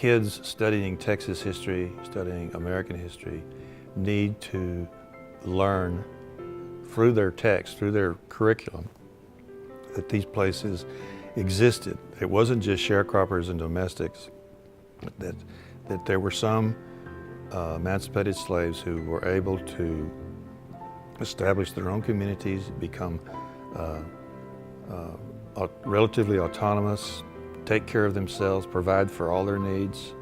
kids studying Texas history, studying American history, need to learn through their text, through their curriculum, that these places existed. It wasn't just sharecroppers and domestics, that there were some emancipated slaves who were able to establish their own communities, become relatively autonomous, take care of themselves, provide for all their needs.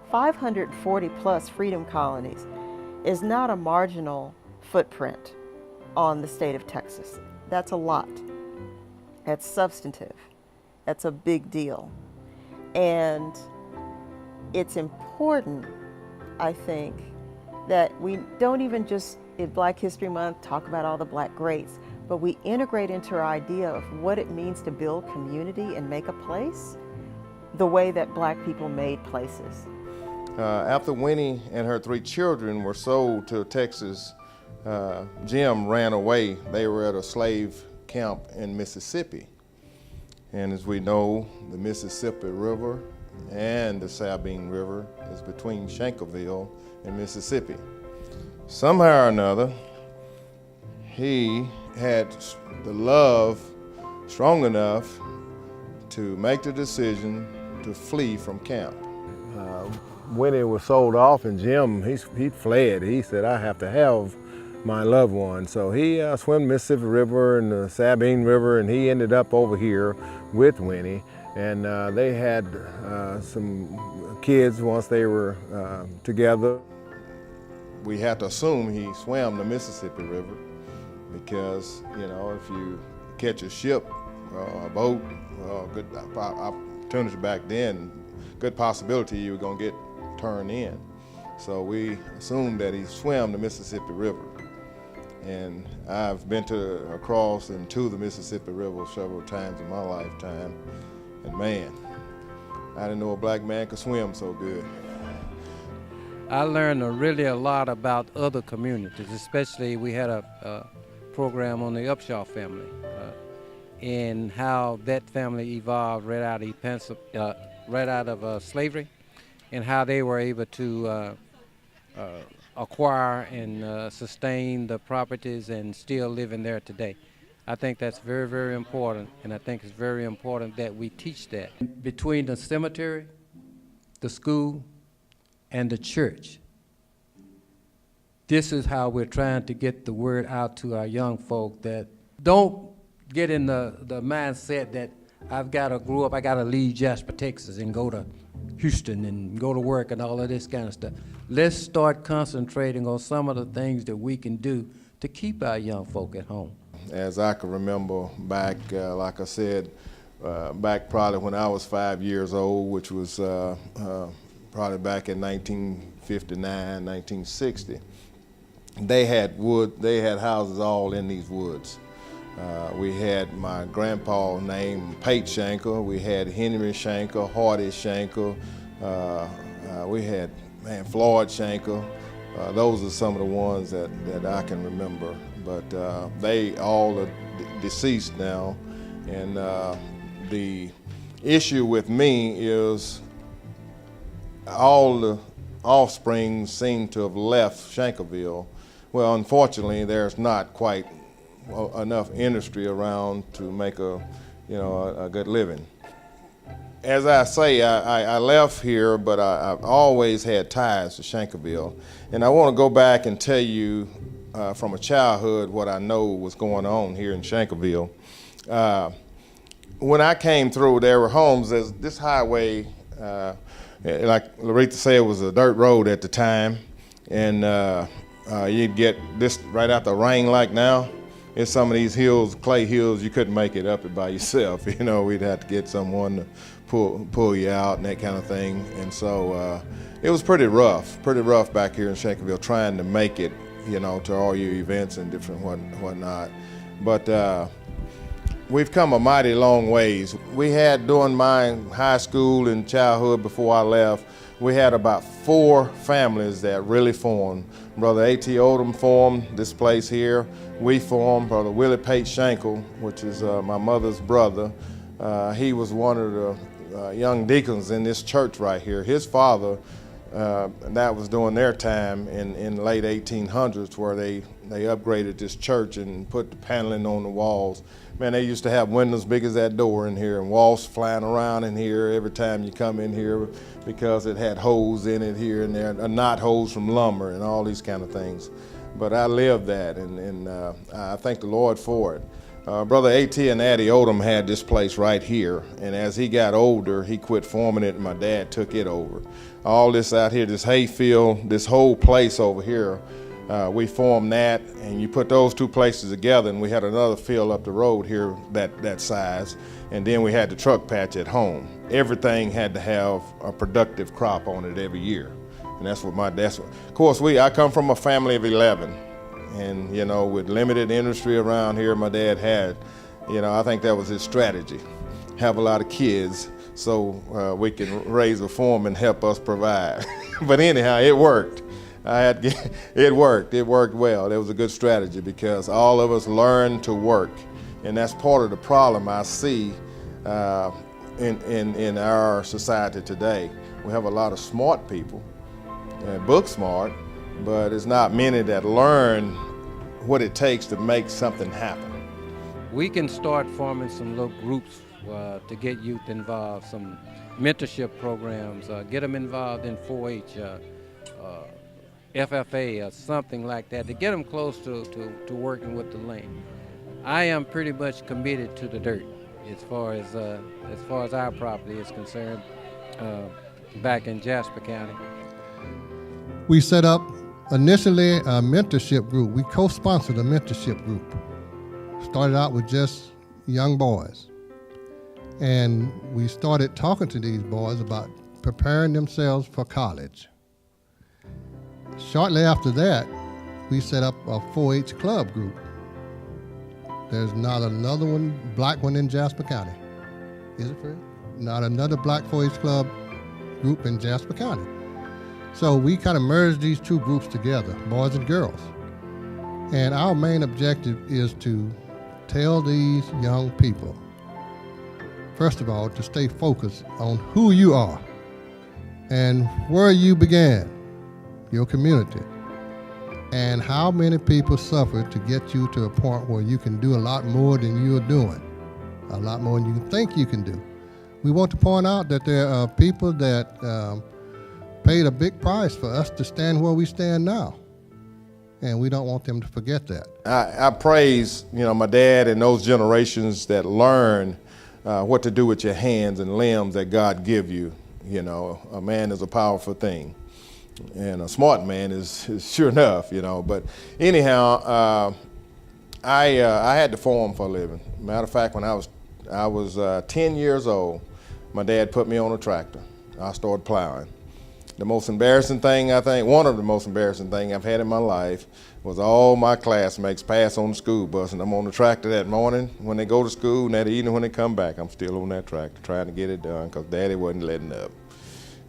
540 plus freedom colonies is not a marginal footprint on the state of Texas. That's a lot. That's substantive. That's a big deal. And it's important, I think, that we don't even just in Black History Month talk about all the Black greats, but we integrate into our idea of what it means to build community and make a place the way that Black people made places. After Winnie and her 3 children were sold to Texas, Jim ran away. They were at a slave camp in Mississippi. And as we know, the Mississippi River and the Sabine River is between Shankerville and Mississippi. Somehow or another, he had the love strong enough to make the decision to flee from camp. Winnie was sold off, and Jim, he fled. He said, I have to have my loved one. So he swam the Mississippi River and the Sabine River, and he ended up over here with Winnie. And they had some kids once they were together. We had to assume he swam the Mississippi River because, you know, if you catch a ship, a boat, good opportunity back then, good possibility you were going to get turned in. So we assumed that he swam the Mississippi River. And I've been across and to the Mississippi River several times in my lifetime. And man, I didn't know a Black man could swim so good. I learned really a lot about other communities, especially we had a program on the Upshaw family and how that family evolved right out of slavery, and how they were able to acquire and sustain the properties and still living there today. I think that's very, very important, and I think it's very important that we teach that. Between the cemetery, the school, and the church, this is how we're trying to get the word out to our young folk, that don't get in the mindset that I've got to grow up, I got to leave Jasper, Texas, and go to Houston and go to work and all of this kind of stuff. Let's start concentrating on some of the things that we can do to keep our young folk at home. As I can remember back, like I said, back probably when I was 5 years old, which was probably back in 1959, 1960, they had houses all in these woods. We had my grandpa named Pate Shanker, we had Henry Shanker, Hardy Shanker, we had Floyd Shanker. Those are some of the ones that I can remember, but they all are deceased now. And the issue with me is all the offspring seem to have left Shankerville. Well, unfortunately, there's not quite enough industry around to make a good living. As I say, I left here, but I've always had ties to Shankerville. And I want to go back and tell you from a childhood what I know was going on here in Shankerville. When I came through, there were homes. There's this highway, like Larita said, it was a dirt road at the time. And you'd get this right out the rain like now. It's some of these hills, clay hills, you couldn't make it up it by yourself. You know, we'd have to get someone to pull you out and that kind of thing. And so it was pretty rough back here in Shankerville trying to make it, you know, to all your events and different whatnot. But we've come a mighty long ways. We had, during my high school and childhood before I left, we had about 4 families that really formed. Brother A.T. Odom formed this place here. We formed Brother Willie Pate Shankle, which is my mother's brother. He was one of the young deacons in this church right here. His father, that was during their time in the late 1800s, where they upgraded this church and put the paneling on the walls. Man, they used to have windows big as that door in here and walls flying around in here every time you come in here, because it had holes in it here and there, knot holes from lumber and all these kind of things. But I lived that, and I thank the Lord for it. Brother A.T. and Addie Odom had this place right here, and as he got older, he quit farming it, and my dad took it over. All this out here, this hayfield, this whole place over here, we formed that, and you put those two places together, and we had another field up the road here that size, and then we had the truck patch at home. Everything had to have a productive crop on it every year, and that's what of course, I come from a family of 11. And, you know, with limited industry around here, my dad had, you know, I think that was his strategy. Have a lot of kids so we can raise a farm and help us provide. But anyhow, it worked. It worked well. It was a good strategy because all of us learned to work. And that's part of the problem I see in our society today. We have a lot of smart people, book smart, but it's not many that learn what it takes to make something happen. We can start forming some little groups to get youth involved, some mentorship programs, get them involved in 4-H, FFA, or something like that, to get them close to working with the land. I am pretty much committed to the dirt as far as our property is concerned back in Jasper County. We set up initially a mentorship group. We co-sponsored a mentorship group. Started out with just young boys. And we started talking to these boys about preparing themselves for college. Shortly after that, we set up a 4-H club group. There's not another black one in Jasper County. Is it, Fred? Not another black 4-H club group in Jasper County. So we kind of merged these two groups together, boys and girls. And our main objective is to tell these young people, first of all, to stay focused on who you are and where you began, your community, and how many people suffered to get you to a point where you can do a lot more than you're doing, a lot more than you think you can do. We want to point out that there are people that paid a big price for us to stand where we stand now. And we don't want them to forget that. I praise, you know, my dad and those generations that learn what to do with your hands and limbs that God give you. You know, a man is a powerful thing. And a smart man is sure enough, you know. But anyhow, I had to farm for a living. Matter of fact, when I was 10 years old, my dad put me on a tractor. I started plowing. The most embarrassing thing, I think, one of the most embarrassing things I've had in my life was all my classmates pass on the school bus, and I'm on the tractor that morning when they go to school, and that evening when they come back, I'm still on that tractor trying to get it done because Daddy wasn't letting up.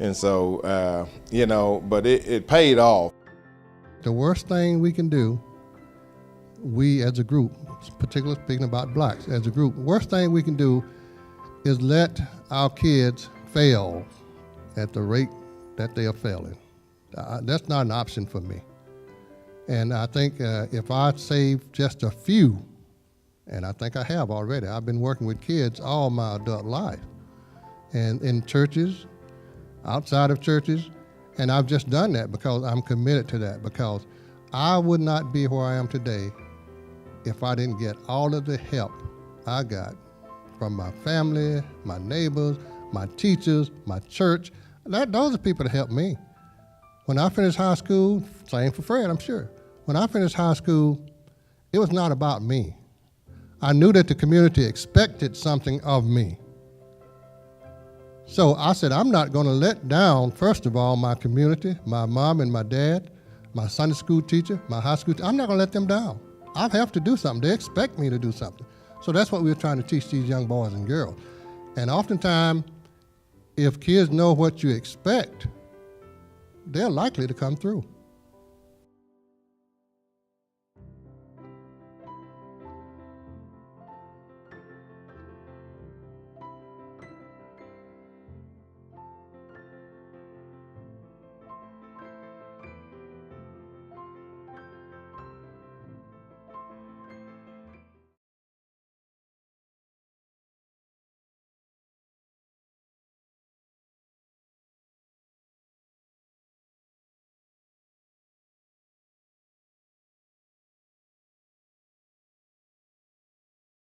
And so, you know, but it paid off. The worst thing we can do, we as a group, particularly speaking about blacks as a group, worst thing we can do is let our kids fail at the rate that they are failing. That's not an option for me. And I think if I save just a few, and I think I have already, I've been working with kids all my adult life, and in churches, outside of churches, and I've just done that because I'm committed to that, because I would not be where I am today if I didn't get all of the help I got from my family, my neighbors, my teachers, my church. Those are people that helped me. When I finished high school, same for Fred, I'm sure. When I finished high school, it was not about me. I knew that the community expected something of me. So I said, I'm not going to let down, first of all, my community, my mom and my dad, my Sunday school teacher, my high school teacher. I'm not going to let them down. I have to do something. They expect me to do something. So that's what we're trying to teach these young boys and girls. And oftentimes, if kids know what you expect, they're likely to come through.